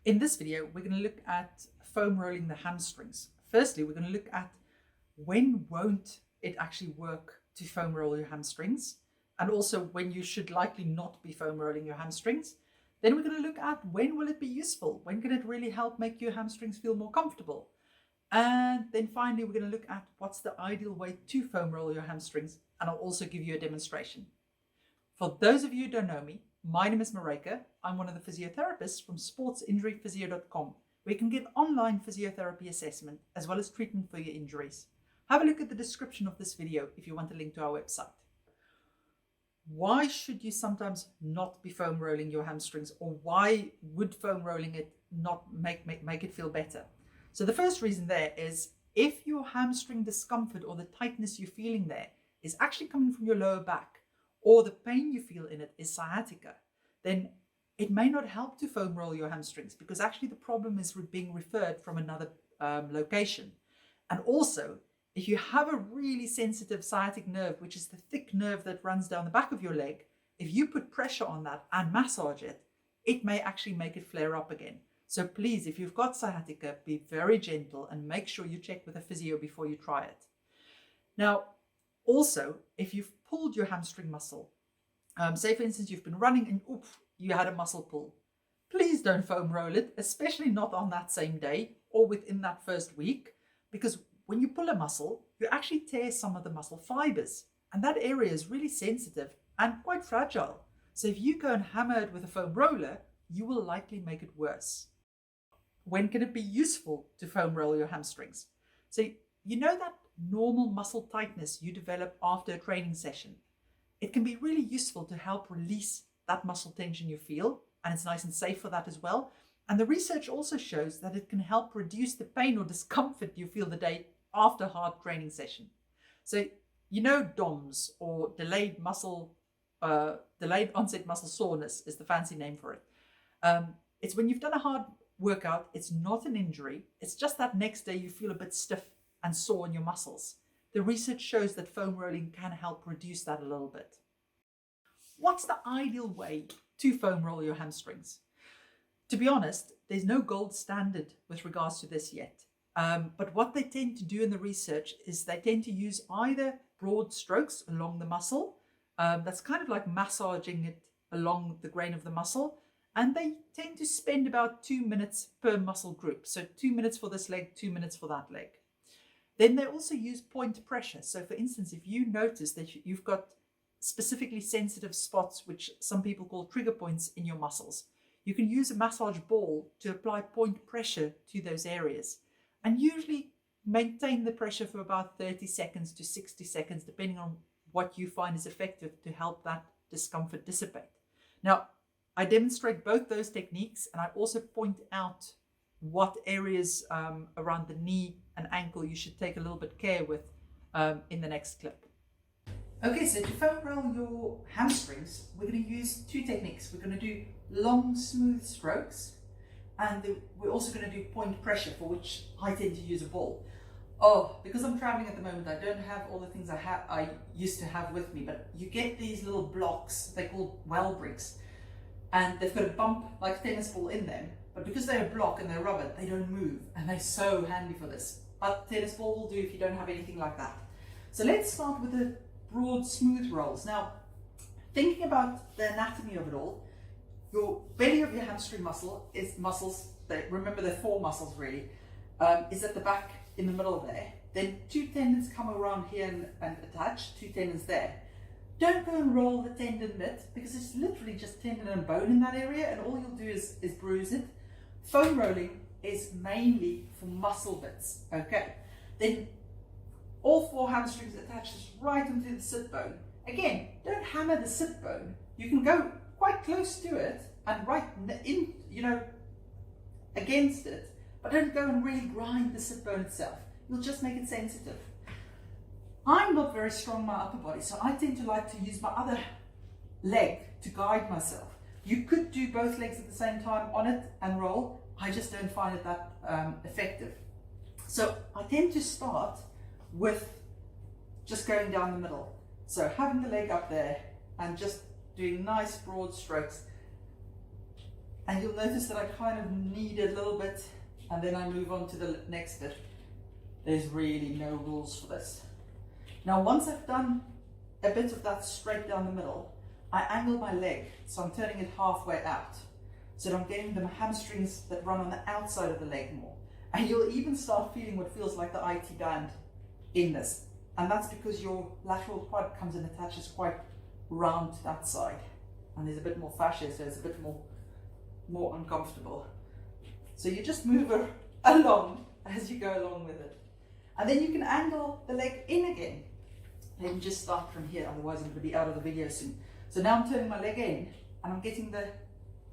In this video, we're going to look at foam rolling the hamstrings. Firstly, we're going to look at when won't it actually work to foam roll your hamstrings, and also when you should likely not be foam rolling your hamstrings. Then we're going to look at when will it be useful, when can it really help make your hamstrings feel more comfortable. And then finally, we're going to look at what's the ideal way to foam roll your hamstrings, and I'll also give you a demonstration. For those of you who don't know me, my name is Maryke. I'm one of the physiotherapists from sportsinjuryphysio.com, where you can get online physiotherapy assessment as well as treatment for your injuries. Have a look at the description of this video if you want a link to our website. Why should you sometimes not be foam rolling your hamstrings, or why would foam rolling it not make it feel better? So the first reason there is if your hamstring discomfort or the tightness you're feeling there is actually coming from your lower back, or the pain you feel in it is sciatica, then it may not help to foam roll your hamstrings, because actually the problem is being referred from another location. And also, if you have a really sensitive sciatic nerve, which is the thick nerve that runs down the back of your leg, if you put pressure on that and massage it, it may actually make it flare up again. So please, if you've got sciatica, be very gentle and make sure you check with a physio before you try it. Now, also, if you've pulled your hamstring muscle, say for instance you've been running and you had a muscle pull, please don't foam roll it, especially not on that same day or within that first week, because when you pull a muscle, you actually tear some of the muscle fibers, and that area is really sensitive and quite fragile. So if you go and hammer it with a foam roller, you will likely make it worse. When can it be useful to foam roll your hamstrings? So you know that normal muscle tightness you develop after a training session? It can be really useful to help release that muscle tension you feel, and it's nice and safe for that as well. And the research also shows that it can help reduce the pain or discomfort you feel the day after a hard training session. So you know DOMS, or delayed onset muscle soreness is the fancy name for it. It's when you've done a hard workout, it's not an injury, it's just that next day you feel a bit stiff and sore in your muscles. The research shows that foam rolling can help reduce that a little bit. What's the ideal way to foam roll your hamstrings? To be honest, there's no gold standard with regards to this yet. But what they tend to do in the research is they tend to use either broad strokes along the muscle, that's kind of like massaging it along the grain of the muscle, and they tend to spend about 2 minutes per muscle group. So 2 minutes for this leg, 2 minutes for that leg. Then they also use point pressure. So for instance, if you notice that you've got specifically sensitive spots, which some people call trigger points in your muscles, you can use a massage ball to apply point pressure to those areas, and usually maintain the pressure for about 30 seconds to 60 seconds, depending on what you find is effective to help that discomfort dissipate. Now, I demonstrate both those techniques, and I also point out what areas around the knee and ankle you should take a little bit care with in the next clip. Okay, so to foam roll your hamstrings, we're going to use two techniques. We're going to do long, smooth strokes, and we're also going to do point pressure, for which I tend to use a ball. Because I'm traveling at the moment, I don't have all the things I used to have with me, but you get these little blocks, they're called well bricks, and they've got a bump like a tennis ball in them, but because they're a block and they're rubber, they don't move, and they're so handy for this. But tennis ball will do if you don't have anything like that. So let's start with the broad, smooth rolls. Now, thinking about the anatomy of it all, your belly of your hamstring muscle is muscles, remember there are 4 muscles really, is at the back in the middle there. Then 2 tendons come around here and attach, 2 tendons there. Don't go and roll the tendon bit, because it's literally just tendon and bone in that area, and all you'll do is bruise it. Foam rolling is mainly for muscle bits, okay? Then all 4 hamstrings attaches right into the sit bone. Again, don't hammer the sit bone. You can go quite close to it and right in, against it, but don't go and really grind the sit bone itself. You'll just make it sensitive. I'm not very strong in my upper body, so I tend to like to use my other leg to guide myself. You could do both legs at the same time on it and roll. I just don't find it that effective. So I tend to start with just going down the middle. So having the leg up there and just doing nice broad strokes. And you'll notice that I kind of knead it a little bit and then I move on to the next bit. There's really no rules for this. Now, once I've done a bit of that straight down the middle, I angle my leg, so I'm turning it halfway out. So that I'm getting the hamstrings that run on the outside of the leg more. And you'll even start feeling what feels like the IT band in this. And that's because your lateral quad comes and attaches quite round to that side. And there's a bit more fascia, so it's a bit more uncomfortable. So you just move her along as you go along with it. And then you can angle the leg in again. Let me just start from here, otherwise I'm going to be out of the video soon. So now I'm turning my leg in and I'm getting the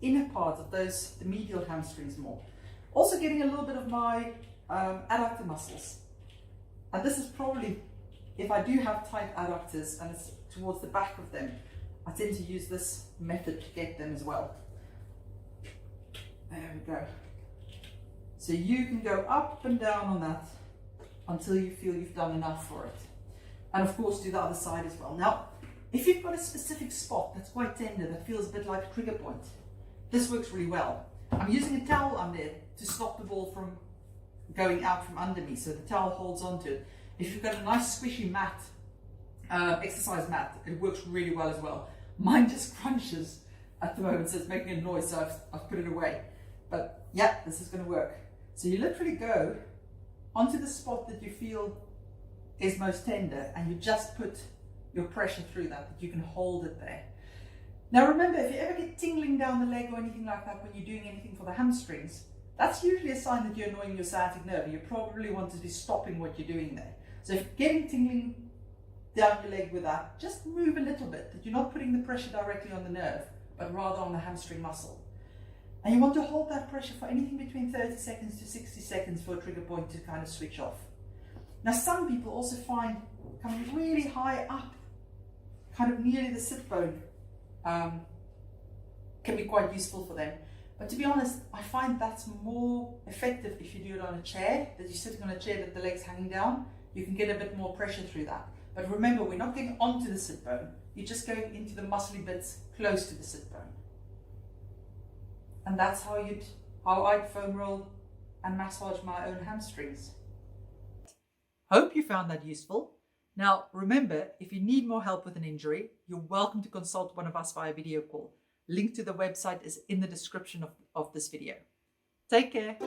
inner part of the medial hamstrings more. Also getting a little bit of my adductor muscles. And this is probably, if I do have tight adductors and it's towards the back of them, I tend to use this method to get them as well. There we go. So you can go up and down on that until you feel you've done enough for it. And of course do the other side as well. Now, if you've got a specific spot that's quite tender, that feels a bit like a trigger point, this works really well. I'm using a towel on there to stop the ball from going out from under me, so the towel holds onto it. If you've got a nice squishy mat, exercise mat, it works really well as well. Mine just crunches at the moment, so it's making a noise, so I've put it away. But yeah, this is going to work. So you literally go onto the spot that you feel is most tender, and you just put your pressure through that you can hold it there. Now remember, if you ever get tingling down the leg or anything like that when you're doing anything for the hamstrings, that's usually a sign that you're annoying your sciatic nerve. You probably want to be stopping what you're doing there. So if you're getting tingling down your leg with that, just move a little bit, that you're not putting the pressure directly on the nerve, but rather on the hamstring muscle. And you want to hold that pressure for anything between 30 seconds to 60 seconds for a trigger point to kind of switch off. Now some people also find coming really high up, kind of nearly the sit bone, can be quite useful for them. But to be honest, I find that's more effective if you do it on a chair, that you're sitting on a chair that the leg's hanging down. You can get a bit more pressure through that. But remember, we're not getting onto the sit bone. You're just going into the muscly bits close to the sit bone. And that's how I'd foam roll and massage my own hamstrings. Hope you found that useful. Now, remember, if you need more help with an injury, you're welcome to consult one of us via video call. Link to the website is in the description of this video. Take care.